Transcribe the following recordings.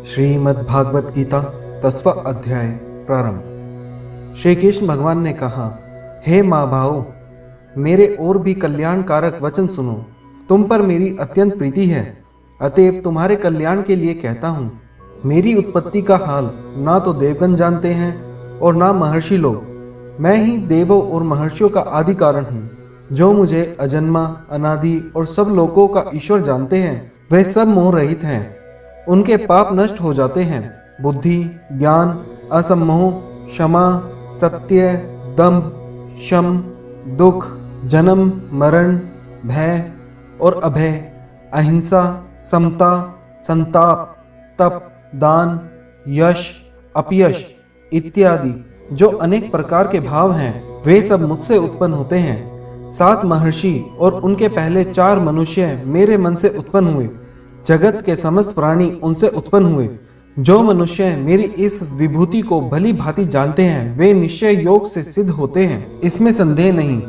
श्रीमद्भागवत गीता 10वां अध्याय प्रारंभ। श्री कृष्ण भगवान ने कहा, हे माँ भाओ, मेरे और भी कल्याणकारक वचन सुनो। तुम पर मेरी अत्यंत प्रीति है, अतएव तुम्हारे कल्याण के लिए कहता हूँ। मेरी उत्पत्ति का हाल ना तो देवगण जानते हैं और ना महर्षि लोग। मैं ही देवों और महर्षियों का आदि कारण हूँ। जो मुझे अजन्मा, अनादि और सब लोगों का ईश्वर जानते हैं, वे सब मोह रहित हैं। उनके पाप नष्ट हो जाते हैं। बुद्धि, ज्ञान, असम्मोह, क्षमा, सत्य, दंभ, शम, दुख, जन्म, मरण, भय और अभय, अहिंसा, समता, संताप, तप, दान, यश, अपयश इत्यादि जो अनेक प्रकार के भाव हैं, वे सब मुझसे उत्पन्न होते हैं। 7 महर्षि और उनके पहले 4 मनुष्य मेरे मन से उत्पन्न हुए। जगत के समस्त प्राणी उनसे उत्पन्न हुए। जो मनुष्य मेरी इस विभूति को भली भांति जानते हैं, वे निश्चय योग से सिद्ध होते हैं, इसमें संदेह नहीं।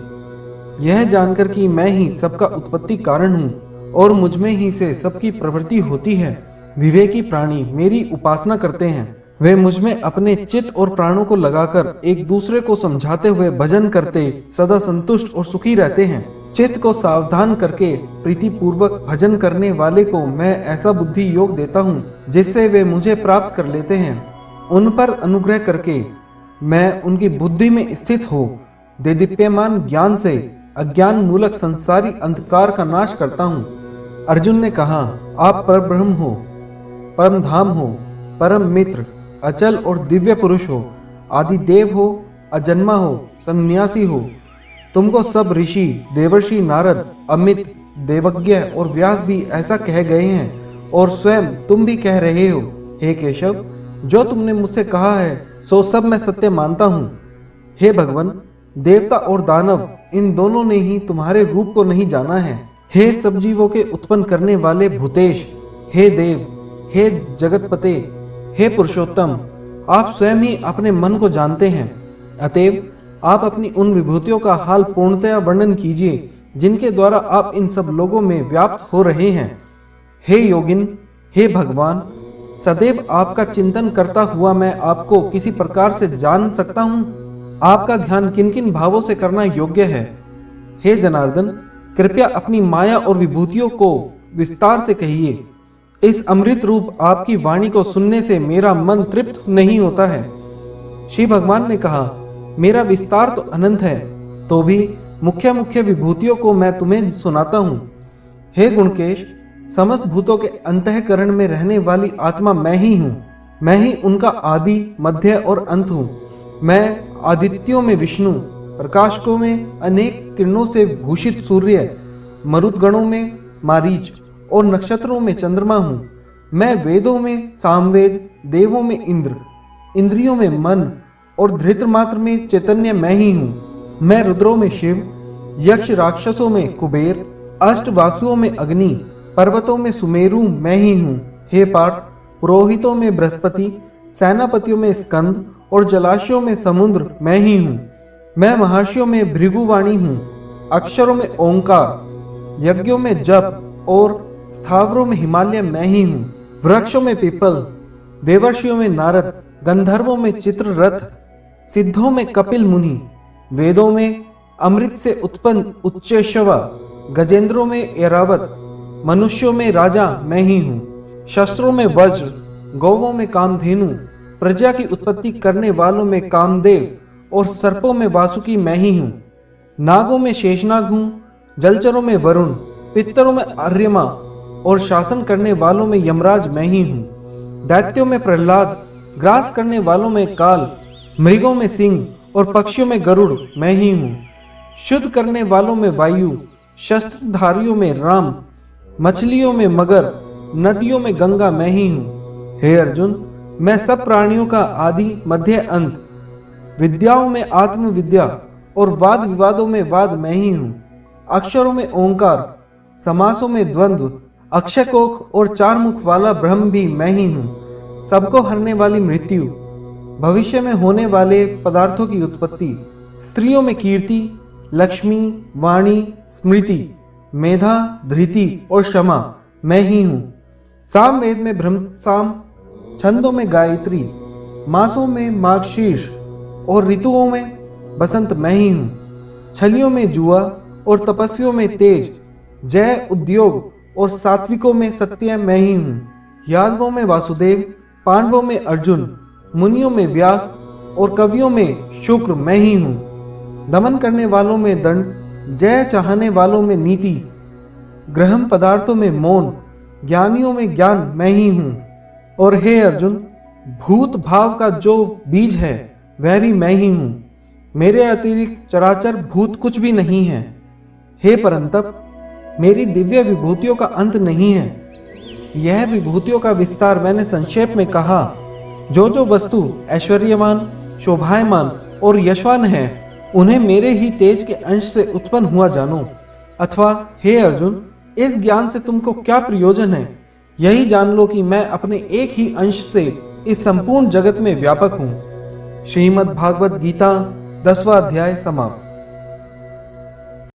यह जानकर कि मैं ही सबका उत्पत्ति कारण हूँ और मुझ में ही से सबकी प्रवृत्ति होती है, विवेकी प्राणी मेरी उपासना करते हैं। वे मुझ में अपने चित्त और प्राणों को लगाकर एक दूसरे को समझाते हुए भजन करते सदा संतुष्ट और सुखी रहते हैं। चित्त को सावधान करके प्रीति पूर्वक भजन करने वाले को मैं ऐसा बुद्धि योग देता हूँ, जिससे वे मुझे प्राप्त कर लेते हैं। उन पर अनुग्रह करके मैं उनकी बुद्धि में स्थित हो देदीप्यमान ज्ञान से अज्ञान मूलक संसारी अंधकार का नाश करता हूँ। अर्जुन ने कहा, आप परब्रह्म हो, परम धाम हो, परम मित्र, अचल और दिव्य पुरुष हो, आदि देव हो, अजन्मा हो, सन्यासी हो। तुमको सब ऋषि, देवर्षि नारद, अमित, देवज्ञ और व्यास भी ऐसा कह गए हैं और स्वयं तुम भी कह रहे हो। हे केशव, जो तुमने मुझसे कहा है सो सब मैं सत्य मानता हूँ। हे भगवान, देवता और दानव इन दोनों ने ही तुम्हारे रूप को नहीं जाना है। हे सब जीवों के उत्पन्न करने वाले भूतेश, हे देव, हे जगतपते, हे पुरुषोत्तम, आप स्वयं ही अपने मन को जानते हैं। अतएव आप अपनी उन विभूतियों का हाल पूर्णतया वर्णन कीजिए, जिनके द्वारा आप इन सब लोगों में व्याप्त हो रहे हैं। हे योगिन, हे भगवान, सदैव आपका चिंतन करता हुआ मैं आपको किसी प्रकार से जान सकता हूँ। आपका ध्यान किन किन भावों से करना योग्य है। हे जनार्दन, कृपया अपनी माया और विभूतियों को विस्तार से कहिए। इस अमृत रूप आपकी वाणी को सुनने से मेरा मन तृप्त नहीं होता है। श्री भगवान ने कहा, मेरा विस्तार तो अनंत है, तो भी मुख्य मुख्य विभूतियों को मैं तुम्हें सुनाता हूँ। हे गुणकेश, समस्त भूतों के अंतःकरण में रहने वाली आत्मा मैं ही हूँ। मैं ही उनका आदि, मध्य और अंत हूँ। मैं आदित्यों में विष्णु, प्रकाशकों में अनेक किरणों से भूषित सूर्य, मरुदगणों में मारीच और नक्षत्रों में चंद्रमा हूँ। मैं वेदों में सामवेद, देवों में इंद्र, इंद्रियों में मन और धृतमात्र में चैतन्य मैं ही हूँ। मैं रुद्रों में शिव, यक्ष राक्षसों में कुबेर, अष्टवासुओं में अग्नि, पर्वतों में सुमेरु मैं ही हूँ। हे पार्थ, पुरोहितों में बृहस्पति, सेनापतियों में स्कंद और जलाशयों में समुद्र मैं ही हूँ। मैं महर्षियों में भृगुवाणी हूँ, अक्षरों में ओंकार, यज्ञों में जप और स्थावरों में हिमालय मैं ही हूँ। वृक्षों में पीपल, देवर्षियों में नारद, गंधर्वों में चित्ररथ, सिद्धों में कपिल मुनि, वेदों में अमृत से उत्पन्न उच्चैश्रवा, गजेंद्रों में ऐरावत, मनुष्यों में राजा मैं ही हूँ। शस्त्रों में वज्र, गौवों में कामधेनु, प्रजा की उत्पत्ति करने वालों में कामदेव और सर्पों में वासुकी मैं ही हूँ। नागों में शेषनाग हूँ, जलचरों में वरुण, पितरों में आर्यमा और शासन करने वालों में यमराज मैं ही हूँ। दैत्यों में प्रहलाद, ग्रास करने वालों में काल, मृगों में सिंह और पक्षियों में गरुड़ मैं ही हूँ। शुद्ध करने वालों में वायु, शस्त्रधारियों में राम, मछलियों में मगर, नदियों में गंगा मैं ही हूँ। हे अर्जुन, मैं सब प्राणियों का आदि, मध्य, अंत, विद्याओं में आत्मविद्या और वाद विवादों में वाद मैं ही हूँ। अक्षरों में ओंकार, समासों में द्वंद्व, अक्षय कोख और 4 मुख वाला ब्रह्म भी मैं ही हूँ। सबको हरने वाली मृत्यु, भविष्य में होने वाले पदार्थों की उत्पत्ति, स्त्रियों में कीर्ति, लक्ष्मी, वाणी, स्मृति, मेधा, धृति और क्षमा मैं ही हूँ। सामवेद में ब्रह्मसाम, छंदों में गायत्री, मासों में मार्गशीर्ष और ऋतुओं में बसंत मैं ही हूँ। छलियों में जुआ और तपस्वियों में तेज, जय उद्योग और सात्विकों में सत्य मैं ही हूँ। यादवों में वासुदेव, पांडवों में अर्जुन, मुनियों में व्यास और कवियों में शुक्र मैं ही हूँ। दमन करने वालों में दंड, जय चाहने वालों में नीति, ग्रहण पदार्थों में मौन, ज्ञानियों में ज्ञान मैं ही हूँ। और हे अर्जुन, भूत भाव का जो बीज है वह भी मैं ही हूँ। मेरे अतिरिक्त चराचर भूत कुछ भी नहीं है। हे परंतप, मेरी दिव्य विभूतियों का अंत नहीं है। यह विभूतियों का विस्तार मैंने संक्षेप में कहा। जो जो वस्तु ऐश्वर्यवान, शोभायमान और यशवान है, उन्हें मेरे ही तेज के अंश से उत्पन्न हुआ जानो। अथवा हे अर्जुन, इस ज्ञान से तुमको क्या प्रयोजन है? यही जान लो कि मैं अपने एक ही अंश से इस संपूर्ण जगत में व्यापक हूँ। श्रीमद् भागवत गीता 10वां अध्याय समाप्त।